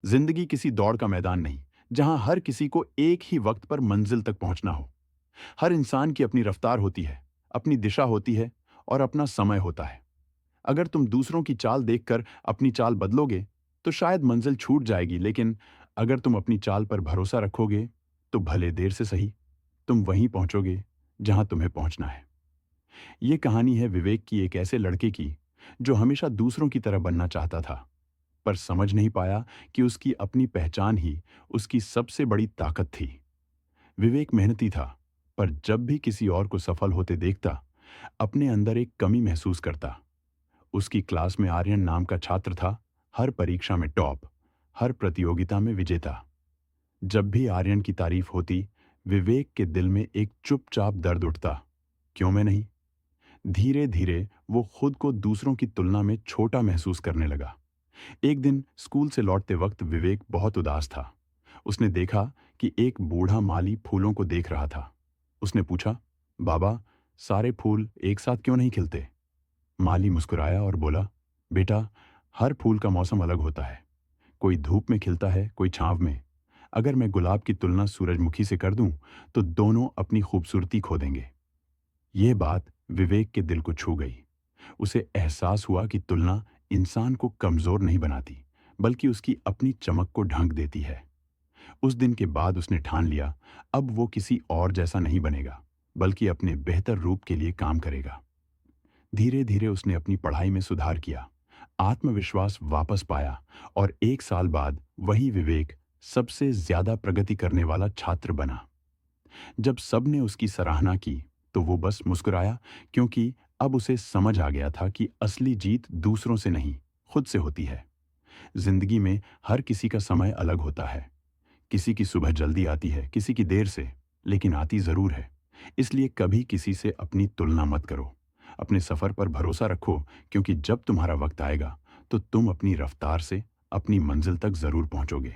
जिंदगी किसी दौड़ का मैदान नहीं, जहां हर किसी को एक ही वक्त पर मंजिल तक पहुंचना हो। हर इंसान की अपनी रफ्तार होती है, अपनी दिशा होती है और अपना समय होता है। अगर तुम दूसरों की चाल देखकर अपनी चाल बदलोगे, तो शायद मंजिल छूट जाएगी, लेकिन अगर तुम अपनी चाल पर भरोसा रखोगे, तो भले देर से सही, तुम वहीं पहुंचोगे जहां तुम्हें पहुंचना है। ये कहानी है विवेक की, एक ऐसे लड़के की जो हमेशा दूसरों की तरह बनना चाहता था, पर समझ नहीं पाया कि उसकी अपनी पहचान ही उसकी सबसे बड़ी ताकत थी। विवेक मेहनती था, पर जब भी किसी और को सफल होते देखता, अपने अंदर एक कमी महसूस करता। उसकी क्लास में आर्यन नाम का छात्र था, हर परीक्षा में टॉप, हर प्रतियोगिता में विजेता। जब भी आर्यन की तारीफ होती, विवेक के दिल में एक चुपचाप दर्द उठता। क्यों मैं नहीं? धीरे धीरे वो खुद को दूसरों की तुलना में छोटा महसूस करने लगा। एक दिन स्कूल से लौटते वक्त विवेक बहुत उदास था। उसने देखा कि एक बूढ़ा माली फूलों को देख रहा था। उसने पूछा, बाबा, सारे फूल एक साथ क्यों नहीं खिलते? माली मुस्कुराया और बोला, बेटा, हर फूल का मौसम अलग होता है। कोई धूप में खिलता है, कोई छांव में। अगर मैं गुलाब की तुलना सूरजमुखी से कर दूं, तो दोनों अपनी खूबसूरती खो देंगे। यह बात विवेक के दिल को छू गई। उसे एहसास हुआ कि तुलना इंसान को कमजोर नहीं बनाती, बल्कि उसकी अपनी चमक को ढंक देती है। उस दिन के बाद उसने ठान लिया, अब वो किसी और जैसा नहीं बनेगा, बल्कि अपने बेहतर रूप के लिए काम करेगा। धीरे धीरे उसने अपनी पढ़ाई में सुधार किया, आत्मविश्वास वापस पाया और 1 साल बाद वही विवेक सबसे ज्यादा प्रगति करने वाला छात्र बना। जब सबने उसकी सराहना की, तो वो बस मुस्कुराया, क्योंकि अब उसे समझ आ गया था कि असली जीत दूसरों से नहीं, खुद से होती है। जिंदगी में हर किसी का समय अलग होता है। किसी की सुबह जल्दी आती है, किसी की देर से, लेकिन आती जरूर है। इसलिए कभी किसी से अपनी तुलना मत करो। अपने सफर पर भरोसा रखो, क्योंकि जब तुम्हारा वक्त आएगा, तो तुम अपनी रफ्तार से अपनी मंजिल तक जरूर पहुंचोगे।